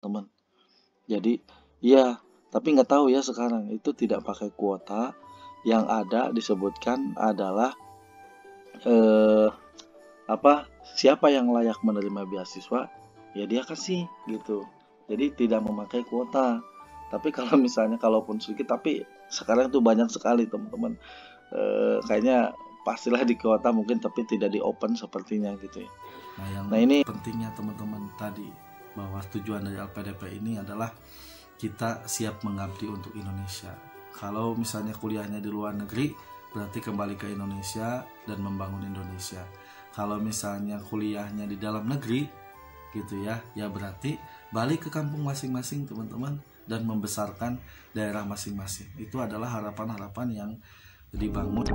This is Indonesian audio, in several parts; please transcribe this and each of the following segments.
teman. Jadi ya, tapi nggak tahu ya sekarang itu tidak pakai kuota. Yang ada disebutkan adalah eh, apa siapa yang layak menerima beasiswa ya dia kasih gitu. Jadi tidak memakai kuota. Tapi kalau misalnya kalaupun sedikit, tapi sekarang tuh banyak sekali teman-teman. Kayaknya pastilah di kuota mungkin, tapi tidak di open sepertinya gitu ya. Nah, yang Nah ini pentingnya teman-teman tadi bahwa tujuan dari LPDP ini adalah kita siap mengabdi untuk Indonesia. Kalau misalnya kuliahnya di luar negeri, berarti kembali ke Indonesia dan membangun Indonesia. Kalau misalnya kuliahnya di dalam negeri, gitu ya, ya berarti balik ke kampung masing-masing teman-teman dan membesarkan daerah masing-masing. Itu adalah harapan-harapan yang dibangun.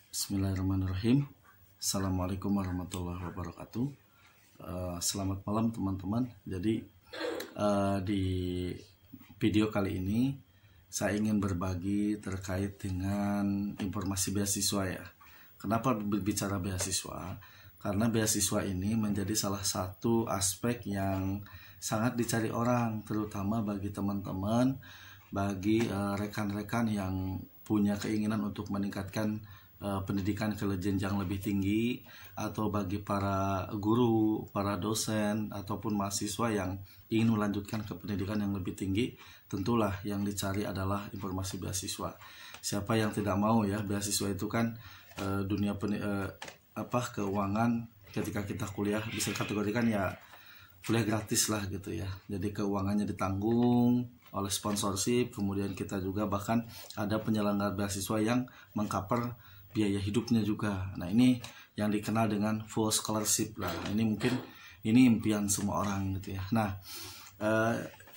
Bismillahirrahmanirrahim. Assalamualaikum warahmatullahi wabarakatuh. Selamat malam teman-teman. Jadi di video kali ini saya ingin berbagi terkait dengan informasi beasiswa ya. Kenapa berbicara beasiswa? Karena beasiswa ini menjadi salah satu aspek yang sangat dicari orang, terutama bagi teman-teman, bagi rekan-rekan yang punya keinginan untuk meningkatkan pendidikan ke jenjang lebih tinggi, atau bagi para guru, para dosen, ataupun mahasiswa yang ingin melanjutkan ke pendidikan yang lebih tinggi. Tentulah yang dicari adalah informasi beasiswa. Siapa yang tidak mau ya, beasiswa itu kan dunia keuangan. Ketika kita kuliah bisa kategorikan ya kuliah gratis lah gitu ya. Jadi keuangannya ditanggung oleh sponsorship, kemudian kita juga bahkan ada penyelenggara beasiswa yang mengcover biaya hidupnya juga. Nah ini yang dikenal dengan full scholarship lah. Ini mungkin ini impian semua orang gitu ya. Nah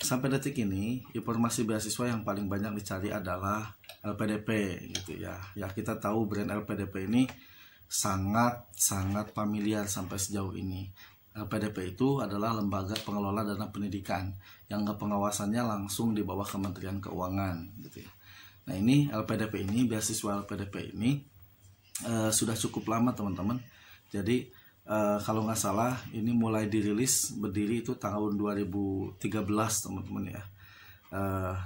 sampai detik ini informasi beasiswa yang paling banyak dicari adalah LPDP gitu ya. Ya kita tahu brand LPDP ini sangat familiar sampai sejauh ini. LPDP itu adalah lembaga pengelola dana pendidikan yang pengawasannya langsung di bawah Kementerian Keuangan gitu ya. Nah ini LPDP ini, beasiswa LPDP ini sudah cukup lama teman-teman. Jadi kalau nggak salah ini mulai dirilis berdiri itu tahun 2013 teman-teman ya.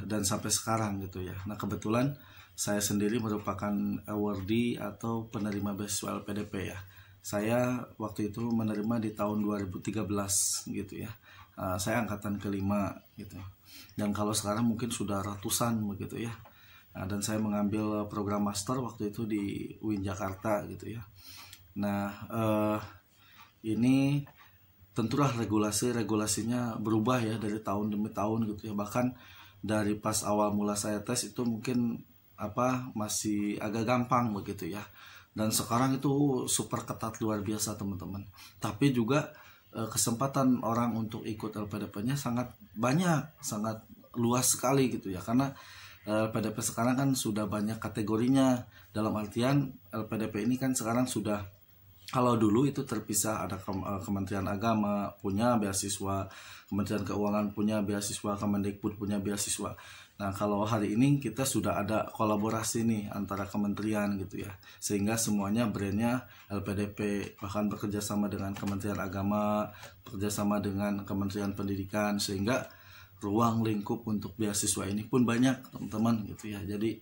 Dan sampai sekarang gitu ya. Nah kebetulan saya sendiri merupakan awardee atau penerima beasiswa LPDP ya. Saya waktu itu menerima di tahun 2013 gitu ya. Saya angkatan kelima gitu. Dan kalau sekarang mungkin sudah ratusan begitu ya. Dan saya mengambil program master waktu itu di UIN Jakarta gitu ya. Nah ini tentulah regulasinya berubah ya dari tahun demi tahun gitu ya. Bahkan dari pas awal mula saya tes itu mungkin masih agak gampang begitu ya. Dan sekarang itu super ketat luar biasa teman-teman. Tapi juga kesempatan orang untuk ikut LPDP-nya sangat banyak, sangat luas sekali gitu ya. Karena LPDP sekarang kan sudah banyak kategorinya. Dalam artian LPDP ini kan sekarang sudah, kalau dulu itu terpisah, ada Kementerian Agama punya beasiswa, Kementerian Keuangan punya beasiswa, Kemendikbud punya beasiswa. Nah kalau hari ini kita sudah ada kolaborasi nih antara kementerian gitu ya, sehingga semuanya brandnya LPDP, bahkan bekerja sama dengan Kementerian Agama, bekerja sama dengan Kementerian Pendidikan, sehingga ruang lingkup untuk beasiswa ini pun banyak teman-teman gitu ya. Jadi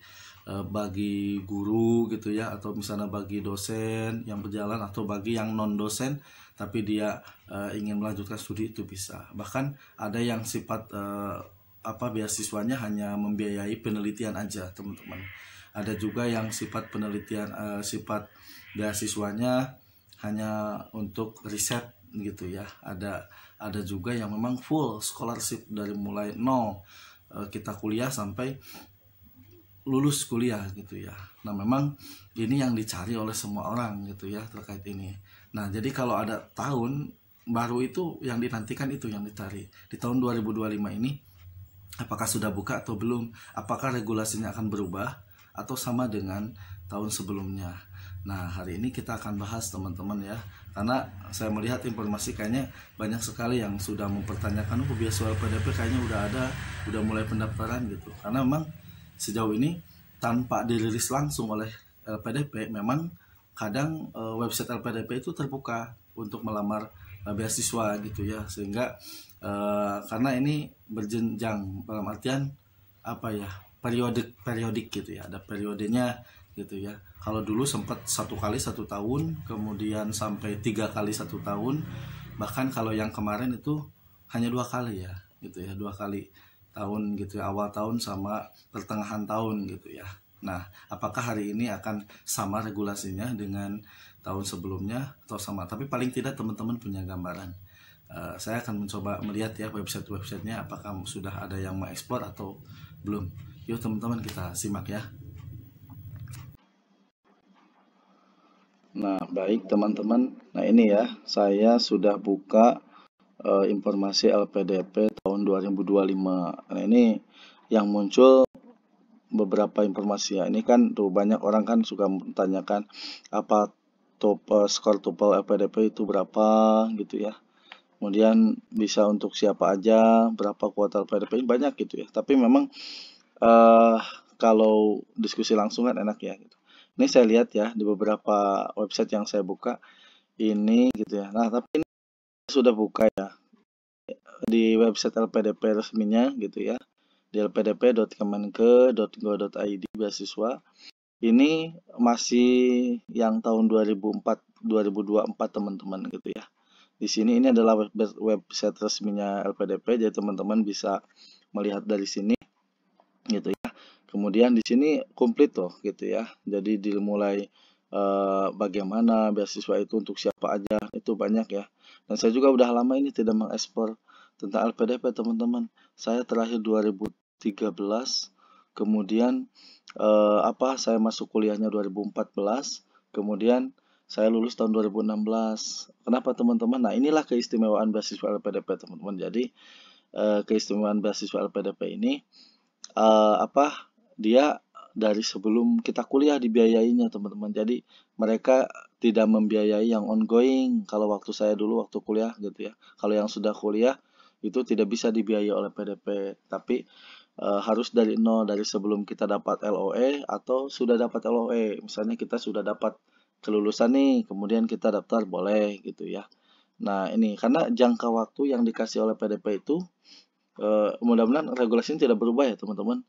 bagi guru gitu ya, atau misalnya bagi dosen yang berjalan, atau bagi yang non dosen tapi dia ingin melanjutkan studi itu bisa. Bahkan ada yang sifat beasiswanya hanya membiayai penelitian aja teman-teman. Ada juga yang sifat penelitian sifat beasiswanya hanya untuk riset gitu ya. Ada juga yang memang full scholarship dari mulai nol kita kuliah sampai lulus kuliah gitu ya. Nah memang ini yang dicari oleh semua orang gitu ya terkait ini. Nah jadi kalau ada tahun baru itu yang dinantikan, itu yang dicari di tahun 2025 ini. Apakah sudah buka atau belum? Apakah regulasinya akan berubah atau sama dengan tahun sebelumnya? Nah hari ini kita akan bahas teman-teman ya. Karena saya melihat informasi kayaknya banyak sekali yang sudah mempertanyakan beasiswa LPDP kayaknya udah ada, udah mulai pendaftaran gitu. Karena memang sejauh ini tanpa dirilis langsung oleh LPDP, memang kadang website LPDP itu terbuka untuk melamar beasiswa gitu ya, sehingga karena ini berjenjang dalam artian apa ya, periodik gitu ya, ada periodenya gitu ya. Kalau dulu sempat 1 kali 1 tahun, kemudian sampai 3 kali 1 tahun, bahkan kalau yang kemarin itu hanya 2 kali ya gitu ya, 2 kali tahun gitu ya, awal tahun sama pertengahan tahun gitu ya. Nah, apakah hari ini akan sama regulasinya dengan tahun sebelumnya atau sama? Tapi paling tidak teman-teman punya gambaran. Saya akan mencoba melihat ya website-websitenya apakah sudah ada yang mengeksplor atau belum. Yuk teman-teman, kita simak ya. Nah, baik teman-teman. Nah, ini ya, saya sudah buka informasi LPDP tahun 2025. Nah, ini yang muncul beberapa informasi ya. Ini kan tuh banyak orang kan suka menanyakan apa skor TOEFL LPDP itu berapa gitu ya. Kemudian bisa untuk siapa aja, berapa kuota LPDP, banyak gitu ya. Tapi memang kalau diskusi langsung kan enak ya gitu. Ini saya lihat ya di beberapa website yang saya buka ini gitu ya. Nah, tapi ini sudah buka ya di website LPDP resminya gitu ya. Di lpdp.kemenke.go.id beasiswa. Ini masih yang tahun 2024 teman-teman gitu ya. Di sini ini adalah website resminya LPDP, jadi teman-teman bisa melihat dari sini gitu ya. Kemudian di sini komplit tuh gitu ya. Jadi dimulai bagaimana beasiswa itu untuk siapa aja, itu banyak ya. Dan saya juga udah lama ini tidak mengekspor tentang LPDP teman-teman. Saya terakhir 2013, kemudian saya masuk kuliahnya 2014, kemudian saya lulus tahun 2016. Kenapa teman-teman? Nah, inilah keistimewaan beasiswa LPDP teman-teman. Jadi keistimewaan beasiswa LPDP ini dia dari sebelum kita kuliah dibiayainya teman-teman. Jadi mereka tidak membiayai yang ongoing. Kalau waktu saya dulu waktu kuliah gitu ya. Kalau yang sudah kuliah itu tidak bisa dibiayai oleh PDP, tapi harus dari nol, dari sebelum kita dapat LOE atau sudah dapat LOE. Misalnya kita sudah dapat kelulusan nih, kemudian kita daftar boleh gitu ya. Nah, ini karena jangka waktu yang dikasih oleh PDP itu mudah-mudahan regulasinya tidak berubah ya teman-teman.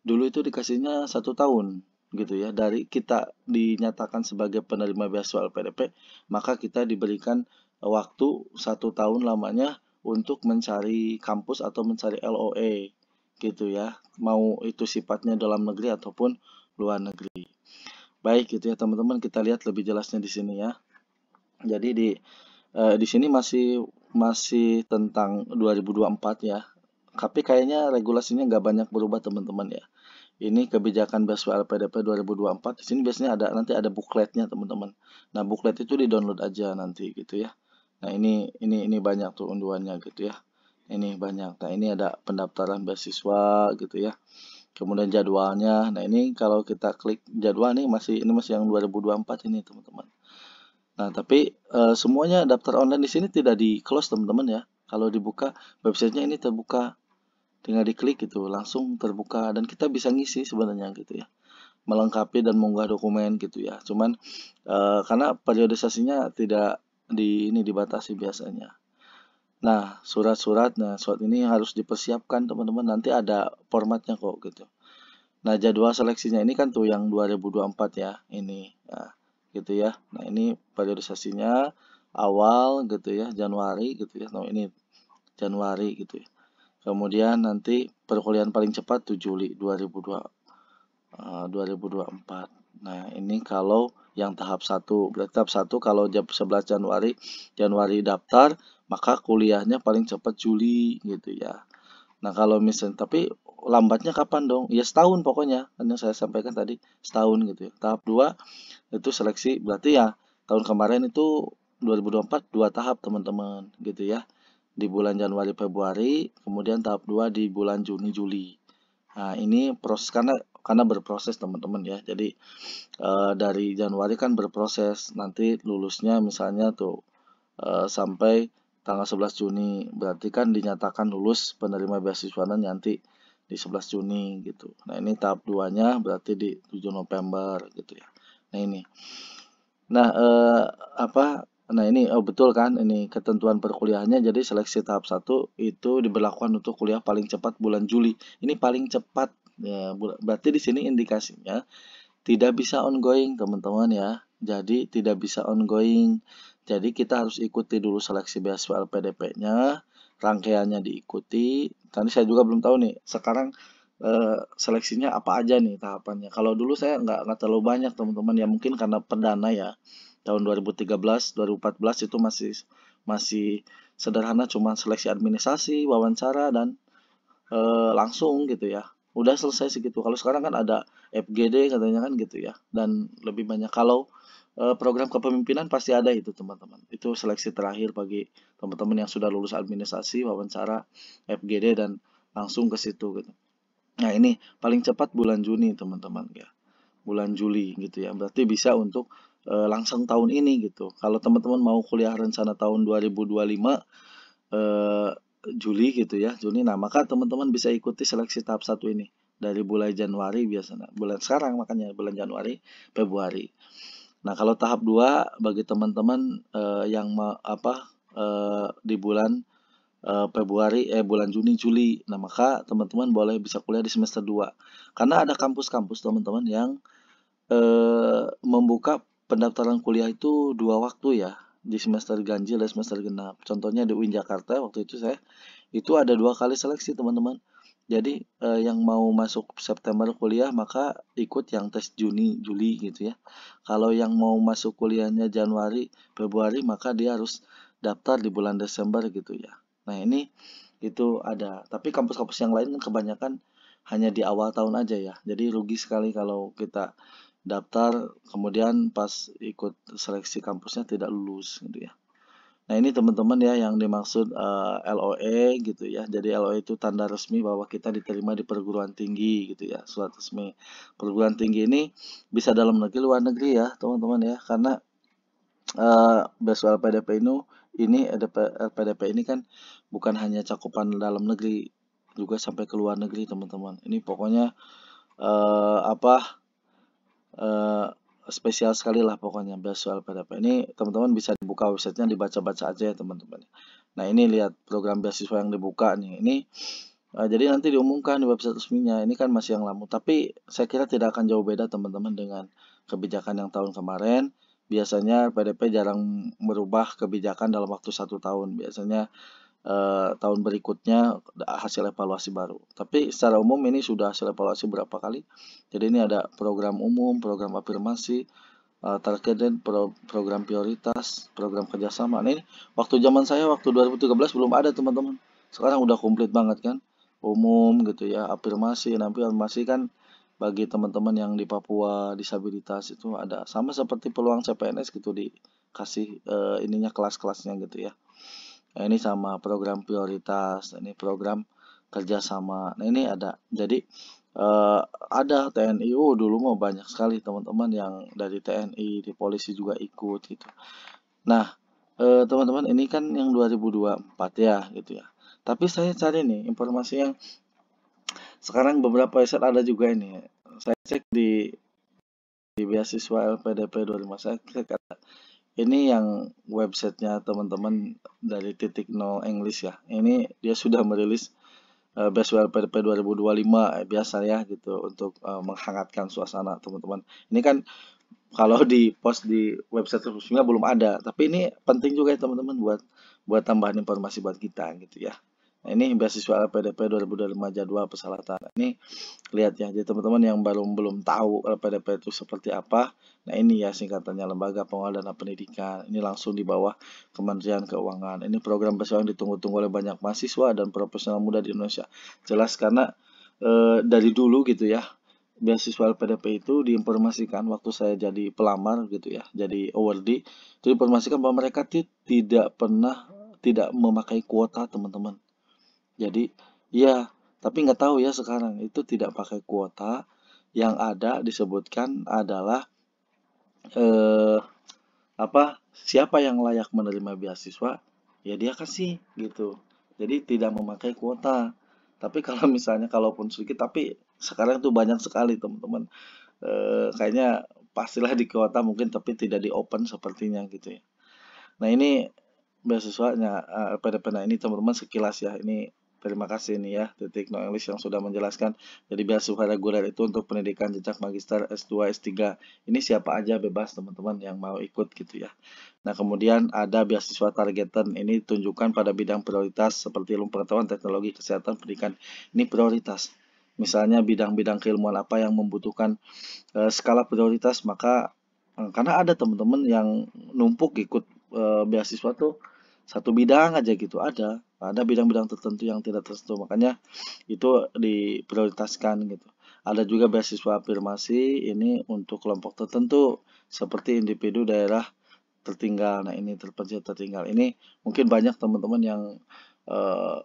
Dulu itu dikasihnya 1 tahun gitu ya, dari kita dinyatakan sebagai penerima beasiswa LPDP, maka kita diberikan waktu 1 tahun lamanya untuk mencari kampus atau mencari LOE gitu ya, mau itu sifatnya dalam negeri ataupun luar negeri. Baik gitu ya teman-teman, kita lihat lebih jelasnya di sini ya. Jadi di sini masih tentang 2024 ya. Tapi kayaknya regulasinya nggak banyak berubah teman-teman ya. Ini kebijakan beasiswa LPDP 2024. Di sini biasanya nanti ada bukletnya teman-teman. Nah, buklet itu di-download aja nanti gitu ya. Nah, ini banyak tuh unduannya gitu ya. Ini banyak. Nah, ini ada pendaftaran beasiswa gitu ya. Kemudian jadwalnya. Nah, ini kalau kita klik jadwal ini masih yang 2024 ini teman-teman. Nah, tapi semuanya daftar online di sini tidak di-close teman-teman ya. Kalau dibuka websitenya ini terbuka, tinggal diklik gitu, langsung terbuka dan kita bisa ngisi sebenarnya gitu ya. Melengkapi dan mengunggah dokumen gitu ya. Cuman karena periodisasinya tidak dibatasi biasanya. Nah, surat ini harus dipersiapkan teman-teman, nanti ada formatnya kok gitu. Nah, jadwal seleksinya ini kan tuh yang 2024 ya, ini. Nah, gitu ya. Nah, ini periodisasinya awal gitu ya, Januari gitu ya. Nah, ini Januari gitu ya. Kemudian nanti perkuliahan paling cepat 7 Juli 2024. Nah, ini kalau yang tahap 1. Berarti tahap 1 kalau 11 Januari daftar, maka kuliahnya paling cepat Juli gitu ya. Nah, kalau misalnya tapi lambatnya kapan dong? Ya setahun pokoknya. Kan yang saya sampaikan tadi, setahun gitu ya. Tahap 2 itu seleksi, berarti ya tahun kemarin itu 2024 2 tahap teman-teman gitu ya. Di bulan Januari Februari, kemudian tahap 2 di bulan Juni Juli. Nah, ini proses karena berproses teman-teman ya. Jadi dari Januari kan berproses, nanti lulusnya misalnya tuh sampai tanggal 11 Juni. Berarti kan dinyatakan lulus penerima beasiswa nanti di 11 Juni gitu. Nah, ini tahap 2-nya berarti di 7 November gitu ya. Nah, ini. Nah, nah ini betul kan ini ketentuan perkuliahannya, jadi seleksi tahap 1 itu diberlakukan untuk kuliah paling cepat bulan Juli. Ini paling cepat ya, berarti di sini indikasinya tidak bisa ongoing teman-teman ya. Jadi tidak bisa ongoing. Jadi kita harus ikuti dulu seleksi beasiswa LPDP-nya, rangkaiannya diikuti. Tadi saya juga belum tahu nih, sekarang seleksinya apa aja nih tahapannya. Kalau dulu saya nggak terlalu banyak teman-teman ya, mungkin karena perdana ya. Tahun 2013, 2014 itu masih masih sederhana, cuma seleksi administrasi, wawancara dan langsung gitu ya. Udah selesai segitu. Kalau sekarang kan ada FGD katanya kan gitu ya. Dan lebih banyak. Kalau program kepemimpinan pasti ada itu teman-teman. Itu seleksi terakhir bagi teman-teman yang sudah lulus administrasi, wawancara, FGD dan langsung ke situ gitu. Nah, ini paling cepat bulan Juni teman-teman ya. Bulan Juli gitu ya. Berarti bisa untuk langsung tahun ini gitu. Kalau teman-teman mau kuliah rencana tahun 2025 eh, Juli gitu ya, Juni. Nah, maka teman-teman bisa ikuti seleksi tahap 1 ini dari bulan Januari biasanya. Bulan sekarang makanya bulan Januari, Februari. Nah, kalau tahap 2 bagi teman-teman yang di bulan bulan Juni, Juli. Nah, maka teman-teman boleh bisa kuliah di semester 2. Karena ada kampus-kampus teman-teman yang membuka pendaftaran kuliah itu 2 waktu ya, di semester ganjil dan semester genap. Contohnya di UIN Jakarta waktu itu itu ada 2 kali seleksi teman-teman. Jadi yang mau masuk September kuliah maka ikut yang tes Juni, Juli gitu ya. Kalau yang mau masuk kuliahnya Januari, Februari maka dia harus daftar di bulan Desember gitu ya. Nah, ini itu ada. Tapi kampus-kampus yang lain kan kebanyakan hanya di awal tahun aja ya. Jadi rugi sekali kalau kita daftar kemudian pas ikut seleksi kampusnya tidak lulus gitu ya. Nah, ini teman-teman ya yang dimaksud LOE gitu ya. Jadi LOE itu tanda resmi bahwa kita diterima di perguruan tinggi gitu ya, surat resmi. Perguruan tinggi ini bisa dalam negeri, luar negeri ya teman-teman ya. Karena beasiswa LPDP ini LPDP ini kan bukan hanya cakupan dalam negeri, juga sampai ke luar negeri teman-teman. Ini pokoknya eh, apa eh, spesial sekali lah pokoknya beasiswa LPDP ini. Teman-teman bisa dibuka websitenya, dibaca-baca aja ya teman-teman. Nah, ini lihat program beasiswa yang dibuka nih. Ini jadi nanti diumumkan di website resminya. Ini kan masih yang lama, tapi saya kira tidak akan jauh beda teman-teman dengan kebijakan yang tahun kemarin. Biasanya PDP jarang merubah kebijakan dalam waktu 1 tahun. Biasanya tahun berikutnya hasil evaluasi baru. Tapi secara umum ini sudah hasil evaluasi berapa kali. Jadi ini ada program umum, program afirmasi, target dan program prioritas, program kerjasama. Nah, ini waktu zaman saya waktu 2013 belum ada teman-teman. Sekarang udah komplit banget kan. Umum gitu ya, afirmasi. Nah, afirmasi kan bagi teman-teman yang di Papua disabilitas itu ada sama seperti peluang CPNS gitu, dikasih ininya kelas-kelasnya gitu ya. Nah, ini sama program prioritas, ini program kerjasama. Nah, ini ada. Jadi ada TNI. Dulu mau banyak sekali teman-teman yang dari TNI, di polisi juga ikut gitu. Nah, teman-teman ini kan yang 2024 ya gitu ya. Tapi saya cari nih informasi yang sekarang beberapa website ada juga ini. Saya cek di beasiswa LPDP 25. Saya cek ada. Ini yang websitenya teman-teman dari titik nol English ya. Ini dia sudah merilis beasiswa LPDP 2025 biasa ya gitu untuk menghangatkan suasana teman-teman. Ini kan kalau di post di website resminya belum ada, tapi ini penting juga ya teman-teman buat tambahan informasi buat kita gitu ya. Nah, ini beasiswa LPDP 2025 jadwal persyaratan. Ini lihat ya, jadi teman-teman yang belum tahu LPDP itu seperti apa. Nah, ini ya singkatannya Lembaga Pengelola Dana Pendidikan. Ini langsung di bawah Kementerian Keuangan. Ini program beasiswa yang ditunggu-tunggu oleh banyak mahasiswa dan profesional muda di Indonesia. Jelas karena dari dulu gitu ya, beasiswa LPDP itu diinformasikan waktu saya jadi pelamar gitu ya, jadi awardee, itu diinformasikan bahwa mereka tidak memakai kuota teman-teman. Jadi ya, tapi nggak tahu ya sekarang itu tidak pakai kuota. Yang ada disebutkan adalah eh, siapa yang layak menerima beasiswa ya dia kasih gitu. Jadi tidak memakai kuota. Tapi kalau misalnya kalaupun sedikit, tapi sekarang tuh banyak sekali teman-teman. Kayaknya pastilah di kota mungkin, tapi tidak di open sepertinya gitu ya. Nah ini beasiswanya LPDP. Nah ini teman-teman sekilas ya. Ini terima kasih nih ya Titik No English yang sudah menjelaskan. Jadi beasiswa reguler itu untuk pendidikan jenjang magister S2 S3. Ini siapa aja bebas teman-teman yang mau ikut gitu ya. Nah kemudian ada beasiswa targeted. Ini tunjukkan pada bidang prioritas seperti ilmu pengetahuan, teknologi, kesehatan, pendidikan. Ini prioritas. Misalnya bidang-bidang keilmuan apa yang membutuhkan skala prioritas, maka karena ada teman-teman yang numpuk ikut beasiswa tuh satu bidang aja gitu, ada bidang-bidang tertentu yang tidak tersentuh, makanya itu diprioritaskan gitu. Ada juga beasiswa afirmasi, ini untuk kelompok tertentu seperti individu daerah tertinggal. Nah ini terpencil tertinggal ini mungkin banyak teman-teman yang eh,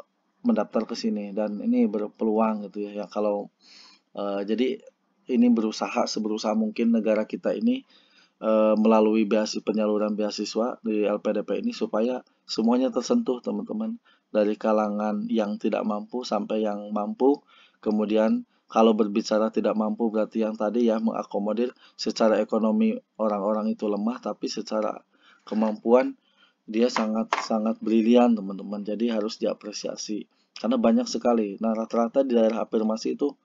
mendaftar ke sini dan ini berpeluang gitu ya, kalau jadi ini berusaha seberusaha mungkin negara kita ini melalui penyaluran beasiswa di LPDP ini supaya semuanya tersentuh teman-teman, dari kalangan yang tidak mampu sampai yang mampu. Kemudian kalau berbicara tidak mampu berarti yang tadi ya, mengakomodir secara ekonomi orang-orang itu lemah tapi secara kemampuan dia sangat-sangat brilian teman-teman, jadi harus diapresiasi karena banyak sekali. Nah rata-rata di daerah afirmasi itu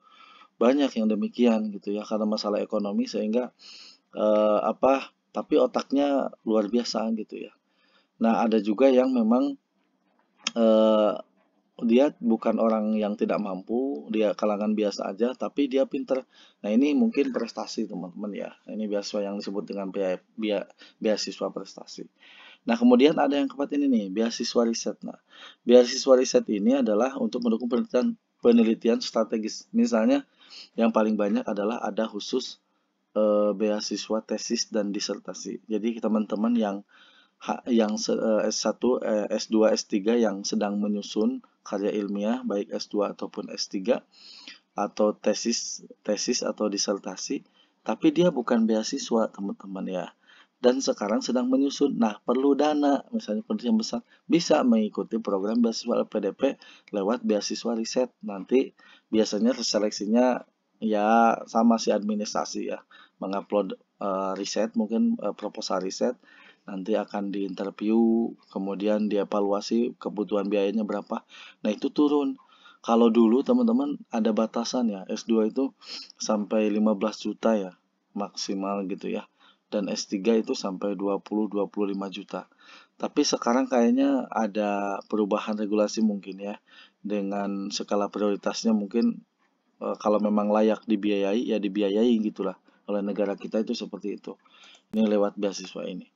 banyak yang demikian gitu ya, karena masalah ekonomi sehingga tapi otaknya luar biasa gitu ya. Nah, ada juga yang memang eh, dia bukan orang yang tidak mampu, dia kalangan biasa aja, tapi dia pinter. Nah, ini mungkin prestasi teman-teman ya. Ini beasiswa yang disebut dengan beasiswa prestasi. Nah, kemudian ada yang keempat ini nih, beasiswa riset. Nah, beasiswa riset ini adalah untuk mendukung penelitian strategis. Misalnya, yang paling banyak adalah ada khusus beasiswa tesis dan disertasi. Jadi teman-teman yang S1, S2, S3 yang sedang menyusun karya ilmiah baik S2 ataupun S3 atau tesis atau disertasi, tapi dia bukan beasiswa teman-teman ya. Dan sekarang sedang menyusun. Nah, perlu dana, misalnya penelitian besar, bisa mengikuti program beasiswa LPDP lewat beasiswa riset. Nanti biasanya seleksinya ya sama si administrasi ya, mengupload riset, mungkin proposal riset, nanti akan diinterview, kemudian dievaluasi kebutuhan biayanya berapa. Nah, itu turun. Kalau dulu teman-teman ada batasan ya, S2 itu sampai 15 juta ya, maksimal gitu ya. Dan S3 itu sampai 20-25 juta. Tapi sekarang kayaknya ada perubahan regulasi mungkin ya. Dengan skala prioritasnya mungkin kalau memang layak dibiayai ya dibiayai gitulah. Oleh negara kita itu seperti itu. Ini lewat beasiswa ini.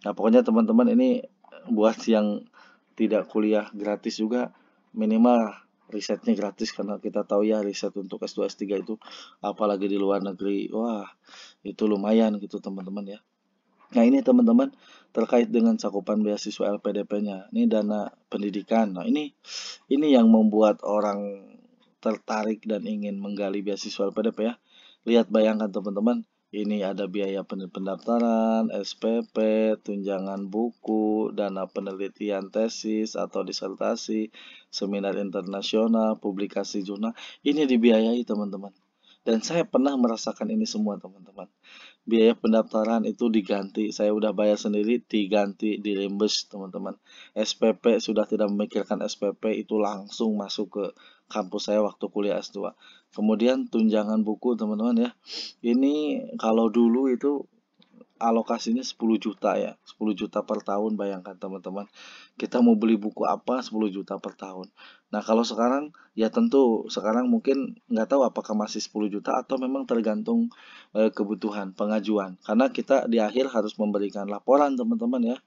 Nah, pokoknya teman-teman ini buat yang tidak kuliah gratis juga, minimal risetnya gratis karena kita tahu ya riset untuk S2 S3 itu apalagi di luar negeri, wah itu lumayan gitu teman-teman ya. Nah ini teman-teman terkait dengan cakupan beasiswa LPDP-nya, ini dana pendidikan. Nah ini yang membuat orang tertarik dan ingin menggali beasiswa LPDP ya. Lihat, bayangkan teman-teman, ini ada biaya pendaftaran, SPP, tunjangan buku, dana penelitian tesis atau disertasi, seminar internasional, publikasi jurnal. Ini dibiayai teman-teman. Dan saya pernah merasakan ini semua teman-teman. Biaya pendaftaran itu diganti, saya udah bayar sendiri, diganti, di reimburse teman-teman. SPP sudah tidak memikirkan SPP, itu langsung masuk ke kampus saya waktu kuliah S2. Kemudian tunjangan buku teman-teman ya. Ini kalau dulu itu alokasinya 10 juta ya, 10 juta per tahun, bayangkan teman-teman. Kita mau beli buku apa 10 juta per tahun. Nah kalau sekarang ya tentu sekarang mungkin nggak tahu apakah masih 10 juta atau memang tergantung kebutuhan pengajuan. Karena kita di akhir harus memberikan laporan teman-teman ya.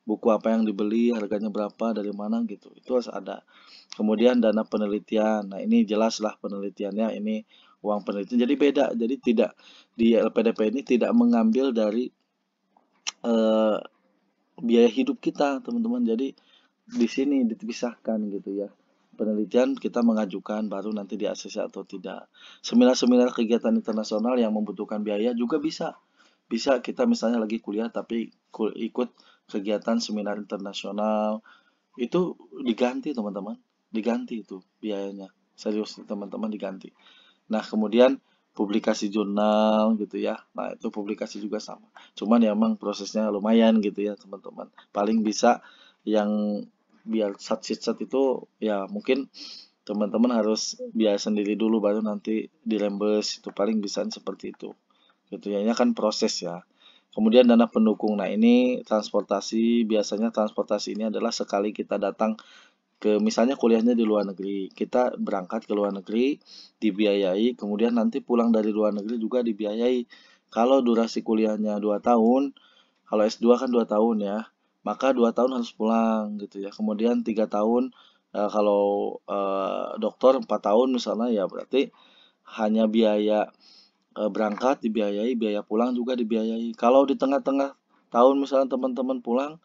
Buku apa yang dibeli, harganya berapa, dari mana gitu. Itu harus ada. Kemudian dana penelitian. Nah ini jelaslah penelitiannya, ini uang penelitian. Jadi beda, jadi tidak di LPDP ini tidak mengambil dari eh, biaya hidup kita, teman-teman. Jadi di sini dipisahkan gitu ya. Penelitian kita mengajukan baru nanti di ACC atau tidak. Seminar-seminar kegiatan internasional yang membutuhkan biaya juga bisa. Bisa kita misalnya lagi kuliah tapi ikut kegiatan seminar internasional itu diganti teman-teman. Diganti itu biayanya. serius teman-teman diganti. Nah, kemudian publikasi jurnal gitu ya. Nah, itu publikasi juga sama. Cuman ya emang prosesnya lumayan gitu ya, teman-teman. Paling bisa yang biar sat itu ya mungkin teman-teman harus biaya sendiri dulu baru nanti dirembes itu paling bisa seperti itu. Gitu ya. Ini kan proses ya. Kemudian dana pendukung. Nah, ini transportasi, biasanya transportasi ini adalah sekali kita datang ke misalnya kuliahnya di luar negeri, kita berangkat ke luar negeri dibiayai, kemudian nanti pulang dari luar negeri juga dibiayai. Kalau durasi kuliahnya 2 tahun, kalau S2 kan 2 tahun ya, maka 2 tahun harus pulang gitu ya. Kemudian 3 tahun kalau dokter 4 tahun misalnya ya berarti hanya biaya berangkat dibiayai, biaya pulang juga dibiayai. Kalau di tengah-tengah tahun misalnya teman-teman pulang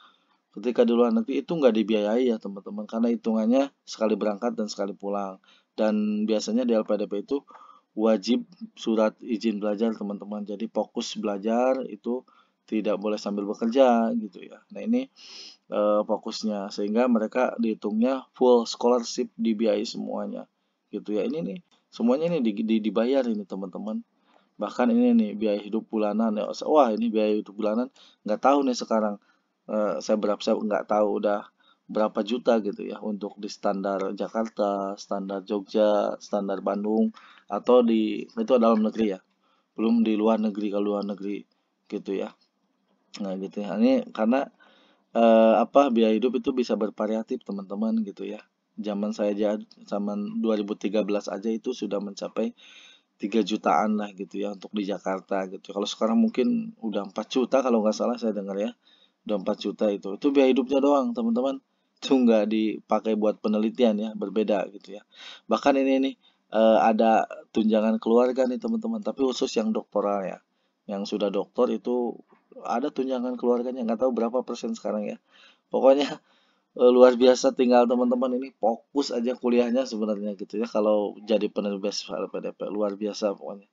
ketika di luar negeri itu nggak dibiayai ya teman-teman, karena hitungannya sekali berangkat dan sekali pulang. Dan biasanya di LPDP itu wajib surat izin belajar teman-teman. Jadi fokus belajar itu tidak boleh sambil bekerja gitu ya. Nah ini fokusnya sehingga mereka dihitungnya full scholarship dibiayai semuanya gitu ya. Ini nih semuanya ini dibayar ini teman-teman. Bahkan ini nih biaya hidup bulanan ya. Wah ini biaya hidup bulanan nggak tahu nih sekarang saya nggak tahu udah berapa juta gitu ya untuk di standar Jakarta, standar Jogja, standar Bandung atau di itu dalam negeri ya. Belum di luar negeri kalau luar negeri gitu ya. Nah gitu ya. Ini karena apa biaya hidup itu bisa bervariatif teman-teman gitu ya. Zaman 2013 aja itu sudah mencapai 3 jutaan lah gitu ya untuk di Jakarta gitu. Kalau sekarang mungkin udah 4 juta kalau nggak salah saya dengar ya. Udah 4 juta itu. Itu biaya hidupnya doang teman-teman. Itu nggak dipakai buat penelitian ya, berbeda gitu ya. Bahkan ini nih ada tunjangan keluarga nih teman-teman, tapi khusus yang doktoral ya. Yang sudah doktor itu ada tunjangan keluarganya, nggak tahu berapa persen sekarang ya. Pokoknya luar biasa tinggal teman-teman ini fokus aja kuliahnya sebenarnya gitu ya kalau jadi penerima beasiswa LPDP luar biasa pokoknya.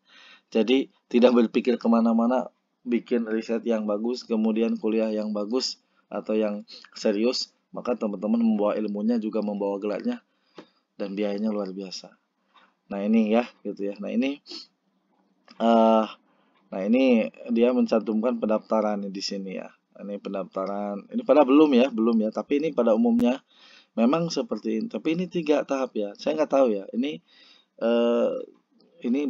Jadi tidak berpikir kemana-mana, bikin riset yang bagus, kemudian kuliah yang bagus atau yang serius, maka teman-teman membawa ilmunya juga membawa gelarnya dan biayanya luar biasa. Nah ini ya gitu ya. Eh nah ini dia mencantumkan pendaftaran di sini ya. Ini pendaftaran. Ini pada belum ya. Tapi ini pada umumnya memang seperti ini. Tapi ini 3 tahap ya. Saya nggak tahu ya. Eh, ini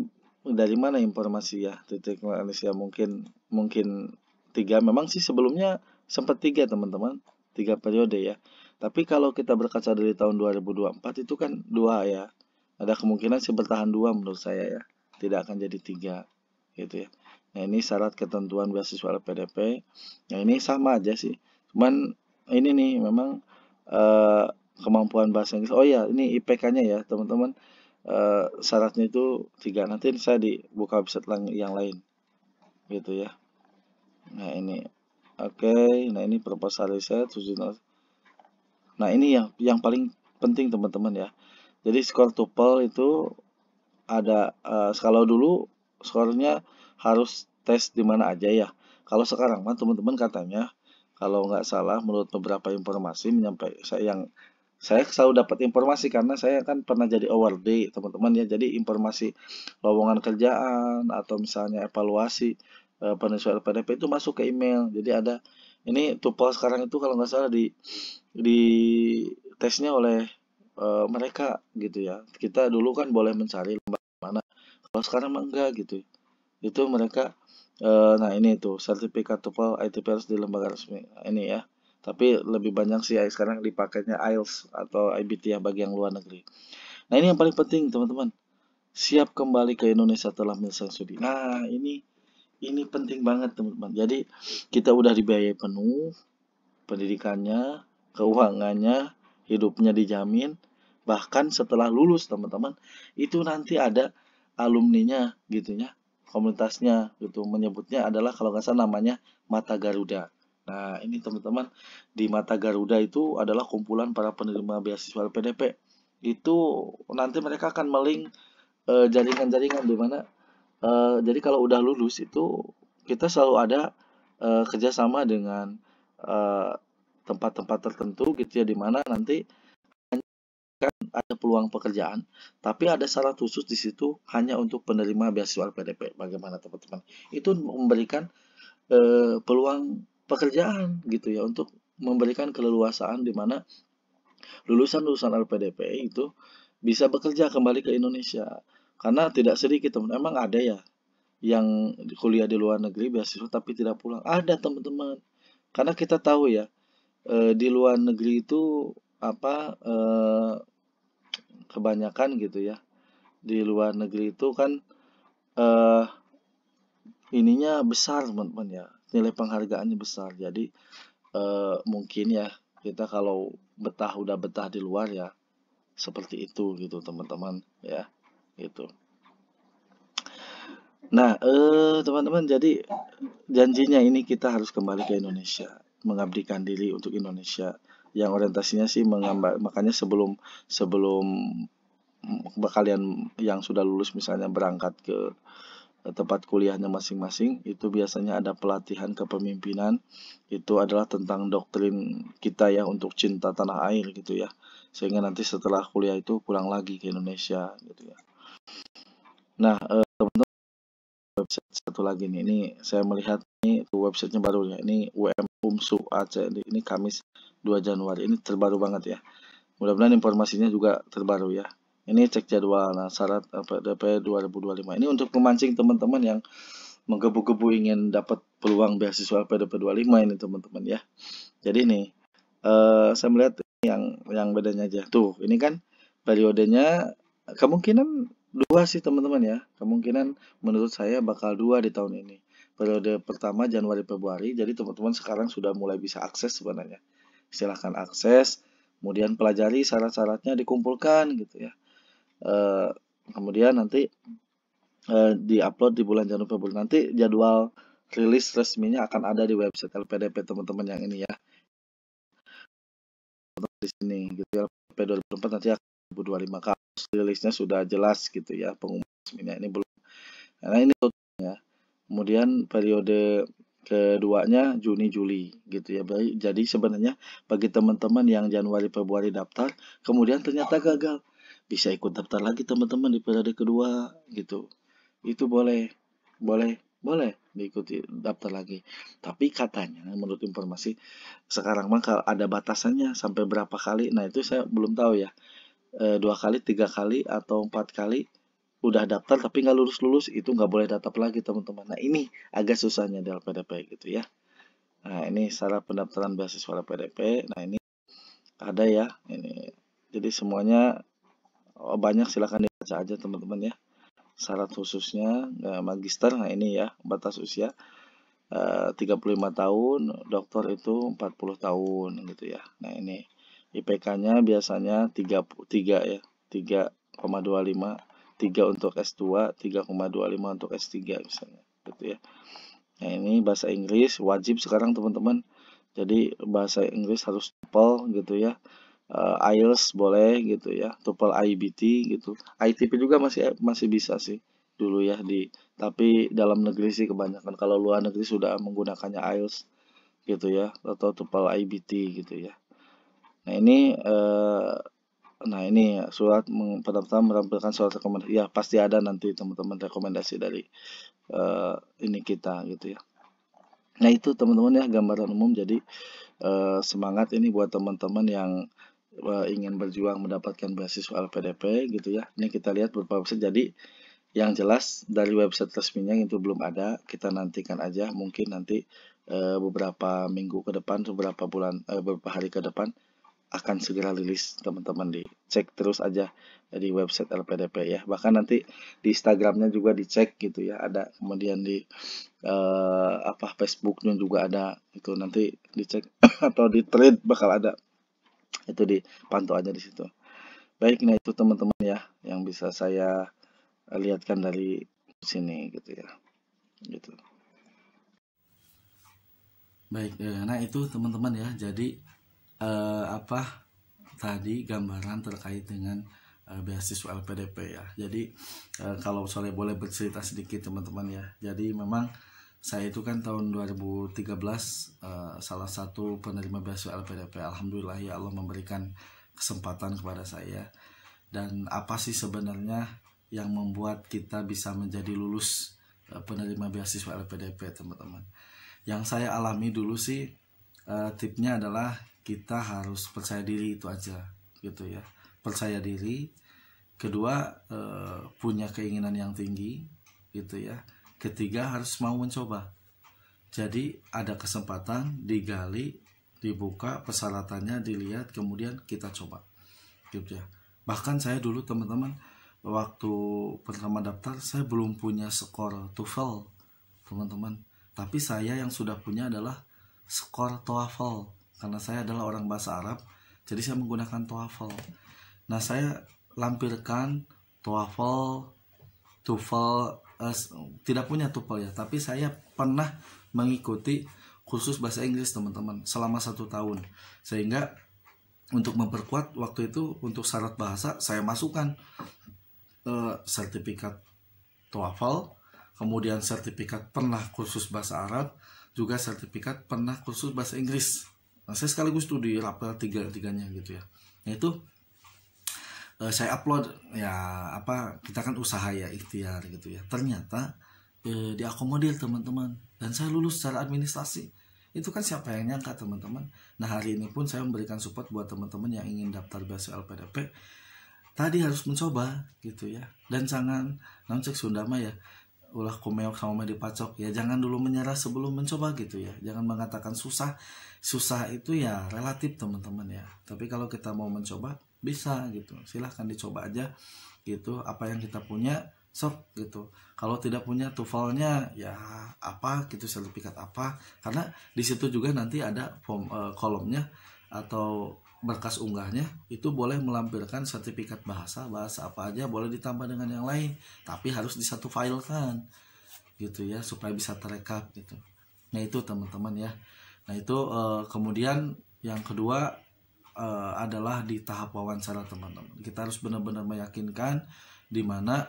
dari mana informasi ya titik Malaysia mungkin mungkin 3 memang sih sebelumnya sempat 3 teman-teman 3 periode ya tapi kalau kita berkaca dari tahun 2024 itu kan 2 ya ada kemungkinan sih bertahan 2 menurut saya ya tidak akan jadi 3 gitu ya. Nah ini syarat ketentuan beasiswa LPDP. Nah ini sama aja sih cuman ini nih memang eh, kemampuan bahasa Inggris. Oh ya ini IPK-nya ya teman-teman. Syaratnya itu 3. Nanti saya dibuka website yang lain gitu ya. Nah ini oke. Nah ini proposal riset. Nah ini yang paling penting teman-teman ya. Jadi skor TOEFL itu ada kalau dulu skornya harus tes di mana aja ya. Kalau sekarang mah teman-teman katanya kalau nggak salah menurut beberapa informasi saya selalu dapat informasi karena saya kan pernah jadi award teman-teman ya. Jadi informasi lowongan kerjaan atau misalnya evaluasi penyesuaian LPDP itu masuk ke email. Jadi ada ini TOEFL sekarang itu kalau nggak salah di tesnya oleh mereka gitu ya. Kita dulu kan boleh mencari mana. Kalau sekarang mah enggak gitu. Itu mereka nah ini tuh sertifikat TOEFL ITP harus di lembaga resmi. Nah, ini ya. Tapi lebih banyak sih sekarang dipakainya IELTS atau IBT ya bagi yang luar negeri. Nah, ini yang paling penting, teman-teman. Siap kembali ke Indonesia setelah menyelesaikan studi. Nah, ini penting banget, teman-teman. Jadi, kita udah dibiayai penuh, pendidikannya, keuangannya, hidupnya dijamin. Bahkan setelah lulus, teman-teman, itu nanti ada alumninya gitu ya. Komunitasnya gitu menyebutnya adalah kalau nggak salah namanya Mata Garuda. Nah, ini teman-teman di Mata Garuda itu adalah kumpulan para penerima beasiswa LPDP. Itu nanti mereka akan melink jaringan-jaringan di mana jadi kalau udah lulus itu kita selalu ada kerjasama dengan eh, tempat-tempat tertentu gitu ya di mana nanti ada peluang pekerjaan, tapi ada syarat khusus di situ hanya untuk penerima beasiswa LPDP. Bagaimana teman-teman? Itu memberikan peluang pekerjaan gitu ya, untuk memberikan keleluasaan di mana lulusan-lulusan LPDP itu bisa bekerja kembali ke Indonesia. Karena tidak sedikit teman, emang ada ya yang kuliah di luar negeri beasiswa tapi tidak pulang. Ada teman-teman. Karena kita tahu ya, di luar negeri itu apa kebanyakan gitu ya. Di luar negeri itu kan eh ininya besar teman-teman ya. Nilai penghargaannya besar. Jadi mungkin ya kita kalau udah betah di luar ya seperti itu gitu teman-teman ya, gitu. Nah, teman-teman, jadi janjinya ini kita harus kembali ke Indonesia, mengabdikan diri untuk Indonesia. Yang orientasinya sih makanya sebelum sebelum kalian yang sudah lulus misalnya berangkat ke tempat kuliahnya masing-masing, itu biasanya ada pelatihan kepemimpinan. Itu adalah tentang doktrin kita ya untuk cinta tanah air gitu ya. Sehingga nanti setelah kuliah itu pulang lagi ke Indonesia gitu ya. Nah, website satu lagi nih, ini saya melihat ini websitenya baru ya, ini UMSU Aceh, ini Kamis 2 Januari, ini terbaru banget ya. Mudah-mudahan informasinya juga terbaru ya. Ini cek jadwal, nah syarat LPDP 2025. Ini untuk memancing teman-teman yang menggebu-gebu ingin dapat peluang beasiswa LPDP 25 ini teman-teman ya. Jadi nih, saya melihat yang bedanya aja. Tuh, ini kan periodenya kemungkinan dua sih teman-teman ya. Kemungkinan menurut saya bakal dua di tahun ini. Periode pertama Januari Februari. Jadi teman-teman sekarang sudah mulai bisa akses sebenarnya. Silahkan akses, kemudian pelajari syarat-syaratnya dikumpulkan gitu ya. Kemudian nanti diupload di bulan Januari Februari. Nanti jadwal rilis resminya akan ada di website LPDP teman-teman yang ini ya. Di sini gitu ya. LPDP 2024 nanti akan 2025 kasus rilisnya sudah jelas gitu ya, pengumuman resminya ini belum. Nah ini ya. Kemudian periode keduanya Juni Juli gitu ya. Jadi sebenarnya bagi teman-teman yang Januari Februari daftar kemudian ternyata gagal, bisa ikut daftar lagi teman-teman di periode kedua gitu. Itu boleh, boleh diikuti daftar lagi. Tapi katanya menurut informasi sekarang mah kalau ada batasannya sampai berapa kali. Nah itu saya belum tahu ya. 2 kali, 3 kali atau 4 kali udah daftar tapi nggak lulus itu nggak boleh daftar lagi teman-teman. Nah ini agak susahnya di LPDP gitu ya. Nah ini syarat pendaftaran beasiswa LPDP. Nah ini ada ya ini. Jadi semuanya banyak, silahkan dibaca aja teman-teman ya. Syarat khususnya magister, nah ini ya batas usia 35 tahun, doktor itu 40 tahun gitu ya. Nah ini IPK-nya biasanya 3 ya, 3,25, 3 untuk S2, 3,25 untuk S3 misalnya gitu ya. Nah ini bahasa Inggris wajib sekarang teman-teman. Jadi bahasa Inggris harus TOEFL gitu ya. IELTS boleh gitu ya, TOEFL IBT gitu. ITP juga masih bisa sih dulu ya tapi dalam negeri sih kebanyakan. Kalau luar negeri sudah menggunakannya IELTS gitu ya atau TOEFL IBT gitu ya. Nah ini surat pendaftaran menampilkan surat rekomendasi. Ya pasti ada nanti teman-teman rekomendasi dari ini kita gitu ya. Nah itu teman-teman ya gambaran umum. Jadi semangat ini buat teman-teman yang ingin berjuang mendapatkan beasiswa LPDP gitu ya. Ini kita lihat beberapa website. Jadi yang jelas dari website resminya itu belum ada. Kita nantikan aja. Mungkin nanti beberapa minggu ke depan, beberapa hari ke depan akan segera rilis teman-teman. Dicek terus aja di website LPDP ya. Bahkan nanti di Instagramnya juga dicek gitu ya. Ada kemudian di Facebooknya juga ada. Itu nanti dicek atau di thread bakal ada. Itu dipantau aja di situ. Baik, nah itu teman-teman ya yang bisa saya lihatkan dari sini gitu ya. Gitu. Baik, nah itu teman-teman ya. Jadi tadi gambaran terkait dengan beasiswa LPDP ya. Jadi kalau saya boleh bercerita sedikit teman-teman ya. Jadi memang saya itu kan tahun 2013 salah satu penerima beasiswa LPDP. Alhamdulillah ya Allah memberikan kesempatan kepada saya. Dan apa sih sebenarnya yang membuat kita bisa menjadi lulus penerima beasiswa LPDP, teman-teman. Yang saya alami dulu sih tipnya adalah kita harus percaya diri, itu aja gitu ya. Percaya diri. Kedua, punya keinginan yang tinggi gitu ya. Ketiga, harus mau mencoba. Jadi ada kesempatan, digali, dibuka persyaratannya, dilihat, kemudian kita coba gitu ya. Bahkan saya dulu, teman-teman, waktu pertama daftar saya belum punya skor TOEFL, teman-teman. Tapi saya yang sudah punya adalah skor TOEFL, karena saya adalah orang bahasa Arab, jadi saya menggunakan TOEFL. Nah, saya lampirkan TOEFL, tidak punya TOEFL ya, tapi saya pernah mengikuti kursus bahasa Inggris, teman-teman, selama 1 tahun. Sehingga untuk memperkuat waktu itu, untuk syarat bahasa saya masukkan sertifikat TOEFL, kemudian sertifikat pernah kursus bahasa Arab, juga sertifikat pernah kursus bahasa Inggris. Nah, saya sekaligus tuh di rapel tiga-tiganya gitu ya. Nah, itu saya upload ya, kita kan usaha ya, ikhtiar gitu ya. Ternyata diakomodir, teman-teman, dan saya lulus secara administrasi. Itu kan siapa yang nyangka, teman-teman. Nah, hari ini pun saya memberikan support buat teman-teman yang ingin daftar beasiswa LPDP. Tadi harus mencoba gitu ya. Dan jangan cek Sunda mah ya, ulah kumeok sama dipacok ya, jangan dulu menyerah sebelum mencoba gitu ya. Jangan mengatakan susah itu ya relatif, teman-teman ya. Tapi kalau kita mau mencoba bisa gitu, silahkan dicoba aja gitu. Apa yang kita punya sok gitu. Kalau tidak punya TOEFL-nya ya apa gitu, sertifikat apa, karena di situ juga nanti ada form kolomnya atau berkas unggahnya, itu boleh melampirkan sertifikat bahasa apa aja, boleh ditambah dengan yang lain, tapi harus disatu file kan gitu ya, supaya bisa terekap gitu. Nah, itu teman-teman ya. Nah, itu kemudian yang kedua adalah di tahap wawancara, teman-teman. Kita harus benar-benar meyakinkan di mana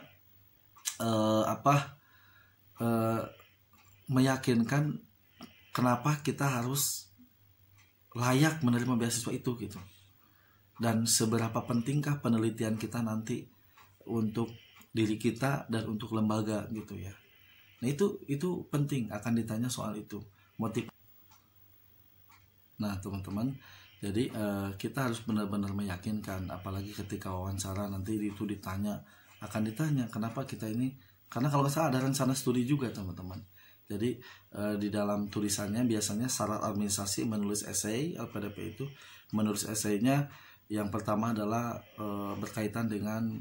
meyakinkan kenapa kita harus layak menerima beasiswa itu gitu, dan seberapa pentingkah penelitian kita nanti untuk diri kita dan untuk lembaga gitu ya. Nah, itu penting, akan ditanya soal itu, motif. Nah, teman-teman, jadi kita harus benar-benar meyakinkan, apalagi ketika wawancara nanti itu akan ditanya kenapa kita ini, karena kalau nggak salah ada rencana studi juga, teman-teman. Jadi di dalam tulisannya biasanya syarat administrasi menulis esai LPDP itu, menulis esainya yang pertama adalah berkaitan dengan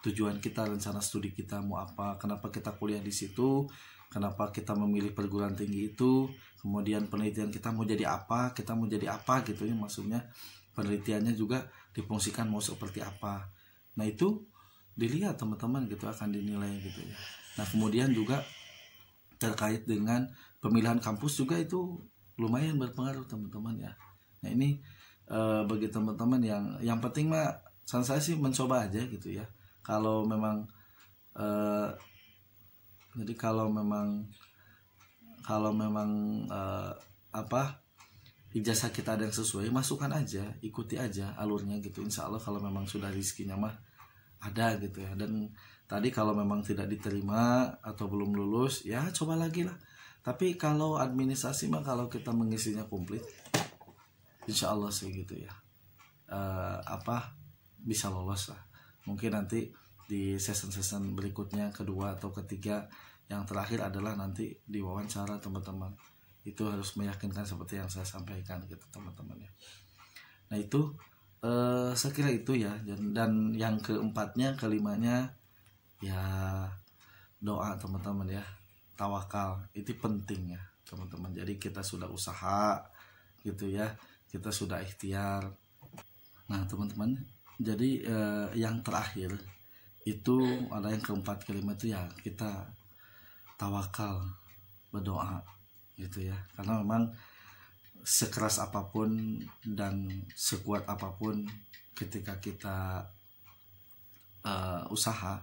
tujuan kita, rencana studi kita mau apa, kenapa kita kuliah di situ, kenapa kita memilih perguruan tinggi itu, kemudian penelitian kita mau jadi apa, gitu ya, maksudnya penelitiannya juga difungsikan mau seperti apa. Nah, itu dilihat, teman-teman, gitu, akan dinilai gitu ya. Nah, kemudian juga terkait dengan pemilihan kampus juga itu lumayan berpengaruh, teman-teman ya. Nah, ini bagi teman-teman yang penting mah saya sih mencoba aja gitu ya. Kalau memang jadi kalau memang ijazah kita ada yang sesuai, masukkan aja, ikuti aja alurnya gitu. Insya Allah kalau memang sudah rezekinya mah ada gitu ya. Dan tadi kalau memang tidak diterima atau belum lulus ya coba lagi lah. Tapi kalau administrasi mah kalau kita mengisinya komplit, insya Allah sih gitu ya, bisa lolos lah. Mungkin nanti di season berikutnya, kedua atau ketiga, yang terakhir adalah nanti di wawancara, teman-teman. Itu harus meyakinkan seperti yang saya sampaikan gitu, teman-teman ya. Nah, itu saya kira itu ya. Dan yang kelimanya ya doa, teman-teman ya. Tawakal itu penting ya, teman-teman. Jadi kita sudah usaha gitu ya, kita sudah ikhtiar. Nah, teman-teman, jadi yang terakhir itu ada yang keempat kalimat itu ya, kita tawakal, berdoa gitu ya. Karena memang sekeras apapun dan sekuat apapun ketika kita usaha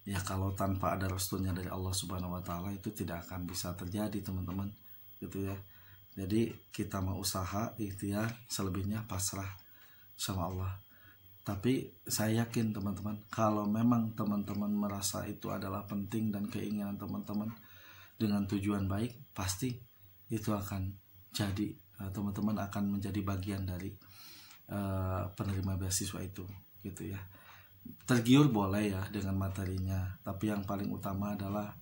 ya, kalau tanpa ada restunya dari Allah Subhanahu wa taala itu tidak akan bisa terjadi, teman-teman gitu ya. Jadi kita mau usaha, ikhtiar, selebihnya pasrah sama Allah. Tapi saya yakin teman-teman, kalau memang teman-teman merasa itu adalah penting dan keinginan teman-teman dengan tujuan baik, pasti itu akan jadi, teman-teman akan menjadi bagian dari penerima beasiswa itu, gitu ya. Tergiur boleh ya dengan materinya, tapi yang paling utama adalah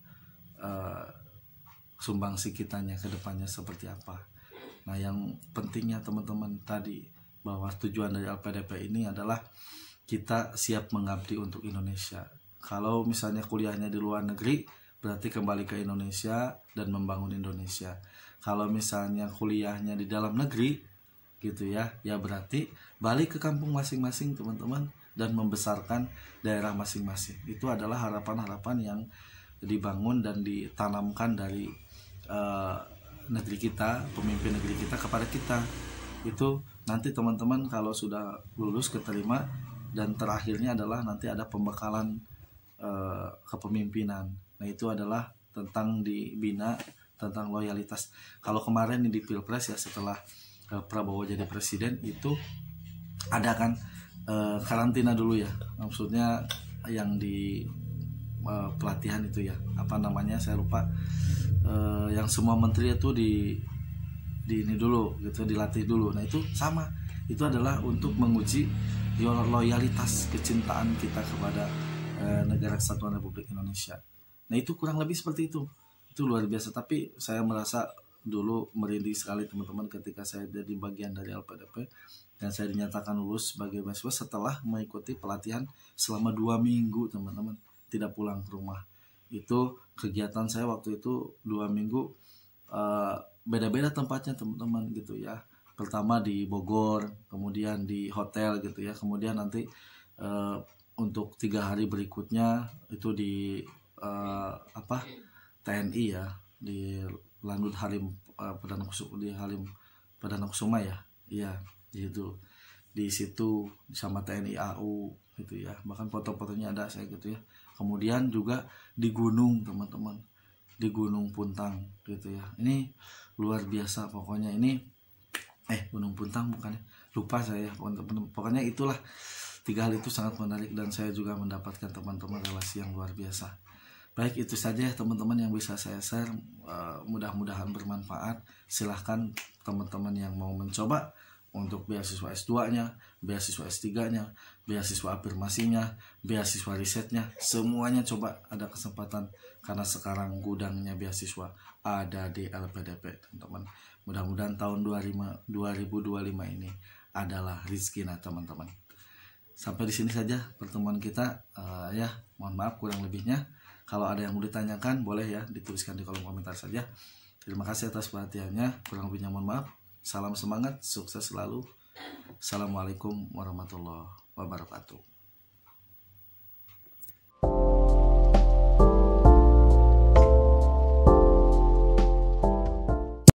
sumbangsi kitanya ke depannya seperti apa. Nah, yang pentingnya teman-teman tadi, bahwa tujuan dari LPDP ini adalah kita siap mengabdi untuk Indonesia. Kalau misalnya kuliahnya di luar negeri, berarti kembali ke Indonesia dan membangun Indonesia. Kalau misalnya kuliahnya di dalam negeri, gitu ya, ya berarti balik ke kampung masing-masing teman-teman dan membesarkan daerah masing-masing. Itu adalah harapan-harapan yang dibangun dan ditanamkan dari negeri kita, pemimpin negeri kita kepada kita. Itu nanti teman-teman kalau sudah lulus keterima, dan terakhirnya adalah nanti ada pembekalan kepemimpinan. Nah, itu adalah tentang dibina tentang loyalitas. Kalau kemarin di Pilpres ya, setelah Prabowo jadi presiden, itu ada kan karantina dulu ya, maksudnya yang di pelatihan itu ya, apa namanya saya lupa, yang semua menteri itu di ini dulu gitu, dilatih dulu. Nah, itu sama, itu adalah untuk menguji loyalitas kecintaan kita kepada negara kesatuan Republik Indonesia. Nah, itu kurang lebih seperti itu luar biasa. Tapi saya merasa dulu merinding sekali teman-teman ketika saya jadi bagian dari LPDP dan saya dinyatakan lulus sebagai mahasiswa setelah mengikuti pelatihan selama 2 minggu teman-teman, tidak pulang ke rumah. Itu kegiatan saya waktu itu 2 minggu, beda-beda tempatnya teman-teman gitu ya. Pertama di Bogor, kemudian di hotel gitu ya, kemudian nanti untuk 3 hari berikutnya itu di TNI ya, di Lanut Halim Perdana Kusuma ya, iya gitu. Di situ sama TNI AU gitu ya, bahkan foto-fotonya ada saya gitu ya. Kemudian juga di gunung teman-teman, di Gunung Puntang gitu ya. Ini luar biasa pokoknya. Ini Gunung Puntang bukan, lupa saya, pokoknya itulah 3 hal itu sangat menarik dan saya juga mendapatkan teman-teman relasi yang luar biasa. Baik, itu saja teman-teman yang bisa saya share, mudah-mudahan bermanfaat. Silahkan teman-teman yang mau mencoba untuk beasiswa S2-nya, beasiswa S3-nya, beasiswa afirmasinya, beasiswa risetnya, semuanya coba, ada kesempatan karena sekarang gudangnya beasiswa ada di LPDP teman-teman. Mudah-mudahan tahun 2025 ini adalah rizkina teman-teman. Sampai di sini saja pertemuan kita, ya mohon maaf kurang lebihnya. Kalau ada yang mau ditanyakan boleh ya dituliskan di kolom komentar saja. Terima kasih atas perhatiannya, kurang lebihnya mohon maaf. Salam semangat, sukses selalu. Assalamualaikum warahmatullahi wabarakatuh.